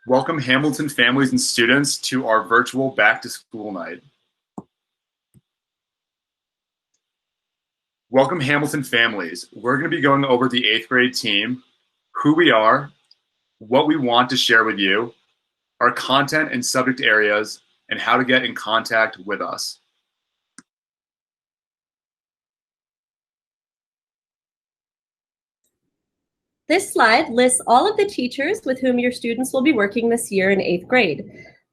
Welcome Hamilton families and students to our virtual back to school night. Welcome Hamilton families. We're going to be going over the 8th grade team, who we are, what we want to share with you, our content and subject areas, and how to get in contact with us. This slide lists all of the teachers with whom your students will be working this year in 8th grade.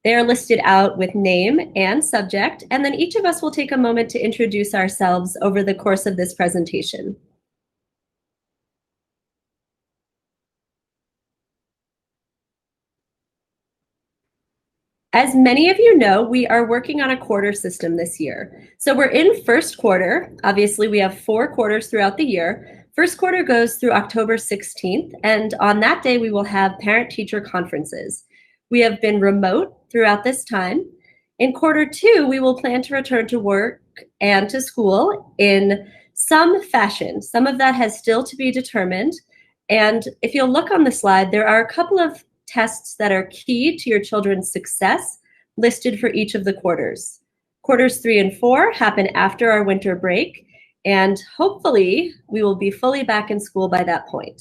They are listed out with name and subject, and then each of us will take a moment to introduce ourselves over the course of this presentation. As many of you know, we are working on a quarter system this year. So we're in first quarter. Obviously, we have 4 quarters throughout the year. First quarter goes through October 16th, and on that day, we will have parent-teacher conferences. We have been remote throughout this time. In quarter 2, we will plan to return to work and to school in some fashion. Some of that has still to be determined. And if you'll look on the slide, there are a couple of tests that are key to your children's success listed for each of the quarters. Quarters 3 and 4 happen after our winter break, and hopefully we will be fully back in school by that point.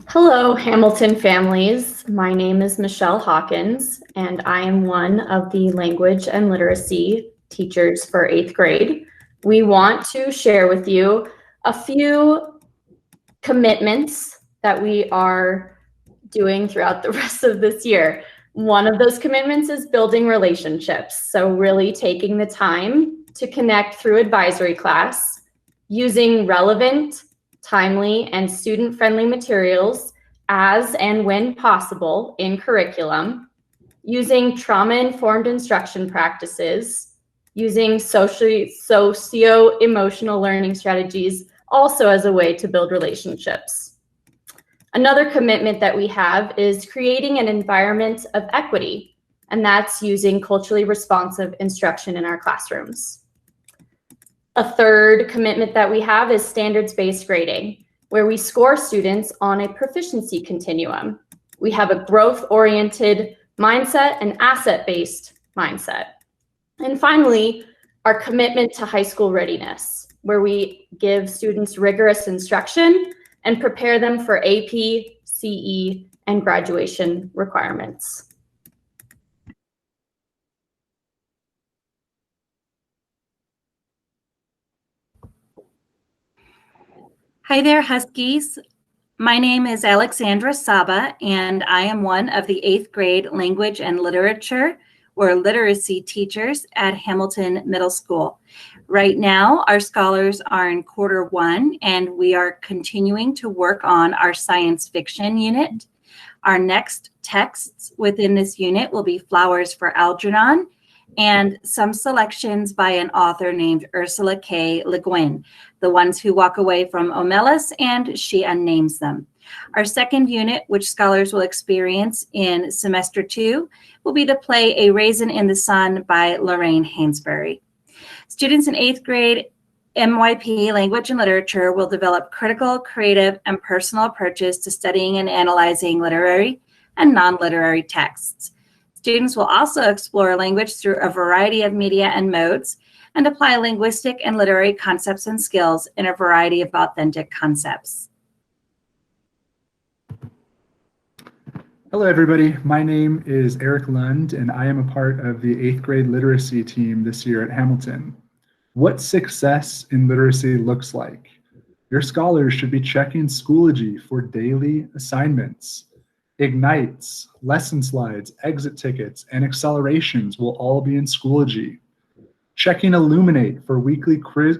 Hello, Hamilton families. My name is Michelle Hawkins, and I am one of the language and literacy teachers for 8th grade. We want to share with you a few commitments that we are doing throughout the rest of this year. One of those commitments is building relationships. So really taking the time to connect through advisory class, using relevant, timely, and student-friendly materials as and when possible in curriculum, using trauma-informed instruction practices, using socio-emotional learning strategies also as a way to build relationships. Another commitment that we have is creating an environment of equity, and that's using culturally responsive instruction in our classrooms. A third commitment that we have is standards-based grading, where we score students on a proficiency continuum. We have a growth-oriented mindset and asset-based mindset. And finally, our commitment to high school readiness, where we give students rigorous instruction and prepare them for AP, CE, and graduation requirements. Hi there, Huskies. My name is Alexandra Saba, and I am one of the 8th grade language and literature or literacy teachers at Hamilton Middle School. Right now, our scholars are in quarter 1, and we are continuing to work on our science fiction unit. Our next texts within this unit will be Flowers for Algernon and some selections by an author named Ursula K. Le Guin, the ones who walk away from Omelas, and she unnames them. Our second unit, which scholars will experience in semester 2, will be the play A Raisin in the Sun by Lorraine Hainsbury. Students in 8th grade MYP Language and Literature will develop critical, creative, and personal approaches to studying and analyzing literary and non-literary texts. Students will also explore language through a variety of media and modes and apply linguistic and literary concepts and skills in a variety of authentic concepts. Hello, everybody. My name is Eric Lund, and I am a part of the 8th grade literacy team this year at Hamilton. What success in literacy looks like. Your scholars should be checking Schoology for daily assignments. Ignites, lesson slides, exit tickets, and accelerations will all be in Schoology. Checking Illuminate for weekly quiz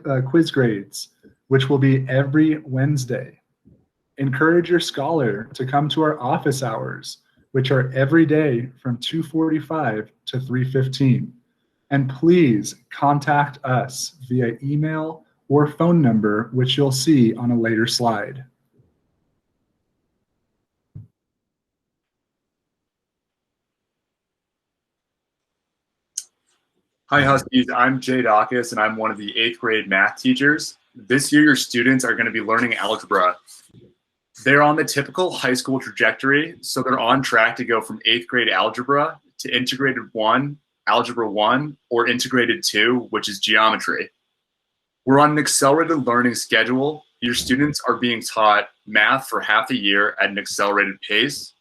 grades, which will be every Wednesday. Encourage your scholar to come to our office hours, which are every day from 2:45 to 3:15. And please contact us via email or phone number, which you'll see on a later slide. Hi, Huskies. I'm Jay Dawkins, and I'm one of the 8th grade math teachers. This year, your students are going to be learning algebra. They're on the typical high school trajectory, so they're on track to go from 8th grade algebra to integrated 1, algebra 1, or integrated 2, which is geometry. We're on an accelerated learning schedule. Your students are being taught math for half a year at an accelerated pace.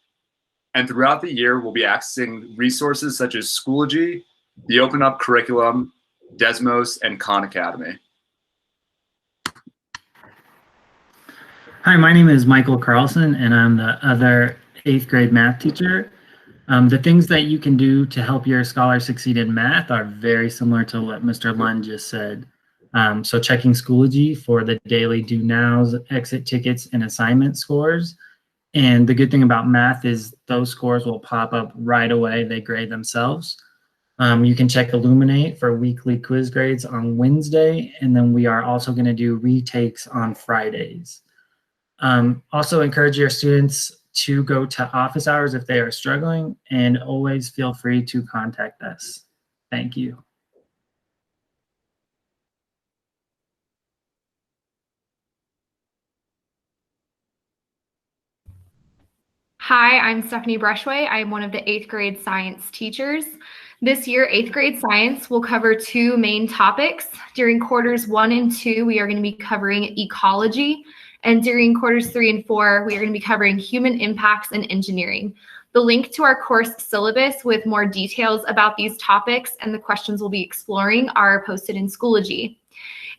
And throughout the year, we'll be accessing resources such as Schoology, the Open Up Curriculum, Desmos, and Khan Academy. Hi, my name is Michael Carlson, and I'm the other 8th grade math teacher. The things that you can do to help your scholars succeed in math are very similar to what Mr. Lund just said. So checking Schoology for the daily do nows, exit tickets, and assignment scores. And the good thing about math is those scores will pop up right away. They grade themselves. You can check Illuminate for weekly quiz grades on Wednesday, and then we are also going to do retakes on Fridays. Also encourage your students to go to office hours if they are struggling, and always feel free to contact us. Thank you. Hi, I'm Stephanie Brushway. I'm one of the 8th grade science teachers. This year, 8th grade science will cover 2 main topics. During quarters 1 and 2, we are going to be covering ecology. And during quarters 3 and 4, we are going to be covering human impacts and engineering. The link to our course syllabus with more details about these topics and the questions we'll be exploring are posted in Schoology.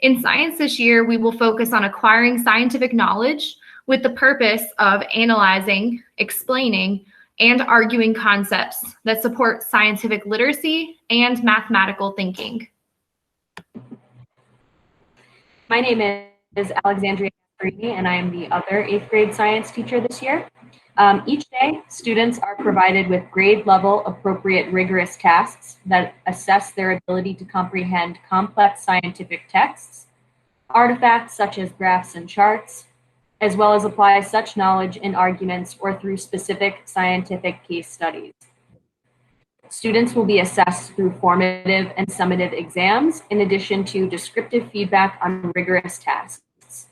In science this year, we will focus on acquiring scientific knowledge with the purpose of analyzing, explaining, and arguing concepts that support scientific literacy and mathematical thinking. My name is Alexandria Marini, and I am the other 8th grade science teacher this year. Each day, students are provided with grade level appropriate rigorous tasks that assess their ability to comprehend complex scientific texts, artifacts such as graphs and charts, as well as apply such knowledge in arguments or through specific scientific case studies. Students will be assessed through formative and summative exams, in addition to descriptive feedback on rigorous tasks.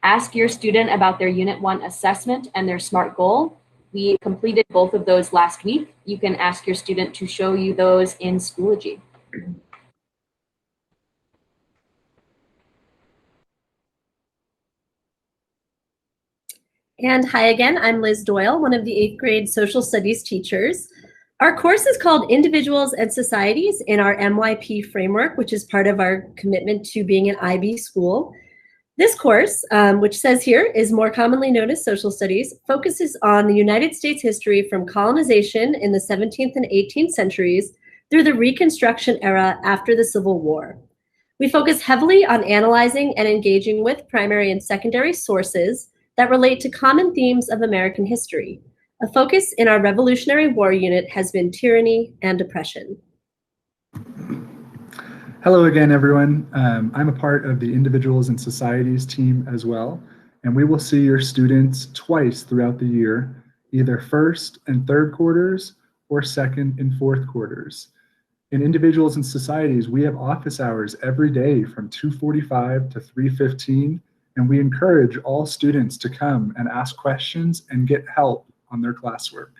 Ask your student about their Unit 1 assessment and their SMART goal. We completed both of those last week. You can ask your student to show you those in Schoology. And hi again, I'm Liz Doyle, one of the 8th grade social studies teachers. Our course is called Individuals and Societies in our MYP framework, which is part of our commitment to being an IB school. This course, which says here is more commonly known as social studies, focuses on the United States history from colonization in the 17th and 18th centuries through the Reconstruction era after the Civil War. We focus heavily on analyzing and engaging with primary and secondary sources that relate to common themes of American history. A focus in our Revolutionary War unit has been tyranny and oppression. Hello again, everyone. I'm a part of the Individuals and Societies team as well, and we will see your students twice throughout the year, either first and third quarters or second and fourth quarters. In Individuals and Societies, we have office hours every day from 2:45 to 3:15, and we encourage all students to come and ask questions and get help on their classwork.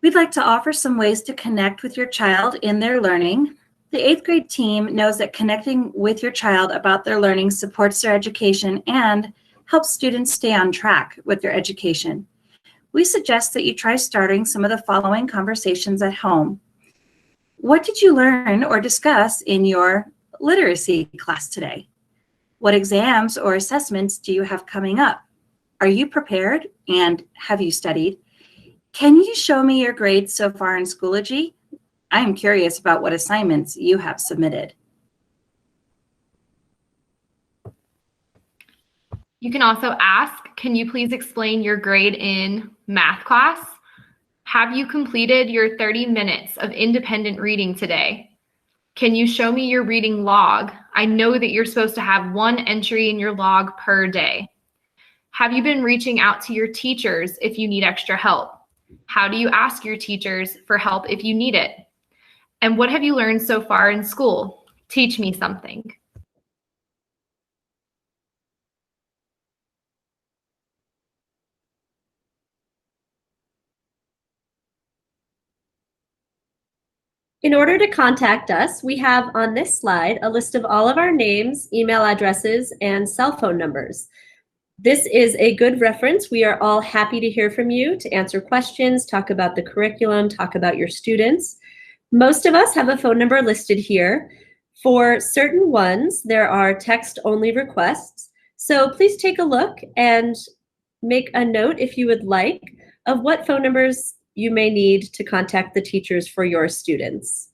We'd like to offer some ways to connect with your child in their learning. The 8th grade team knows that connecting with your child about their learning supports their education and helps students stay on track with their education. We suggest that you try starting some of the following conversations at home. What did you learn or discuss in your literacy class today? What exams or assessments do you have coming up? Are you prepared and have you studied? Can you show me your grades so far in Schoology? I am curious about what assignments you have submitted. You can also ask, can you please explain your grade in math class? Have you completed your 30 minutes of independent reading today? Can you show me your reading log? I know that you're supposed to have 1 entry in your log per day. Have you been reaching out to your teachers if you need extra help? How do you ask your teachers for help if you need it? And what have you learned so far in school? Teach me something. In order to contact us, we have on this slide a list of all of our names, email addresses, and cell phone numbers. This is a good reference. We are all happy to hear from you, to answer questions, talk about the curriculum, talk about your students. Most of us have a phone number listed here. For certain ones, there are text-only requests. So please take a look and make a note if you would like of what phone numbers you may need to contact the teachers for your students.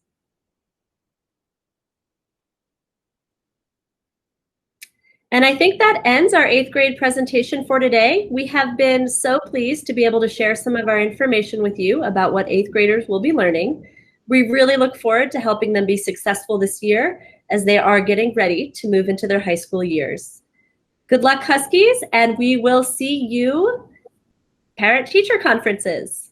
And I think that ends our 8th grade presentation for today. We have been so pleased to be able to share some of our information with you about what 8th graders will be learning. We really look forward to helping them be successful this year as they are getting ready to move into their high school years. Good luck, Huskies, and we will see you parent-teacher conferences.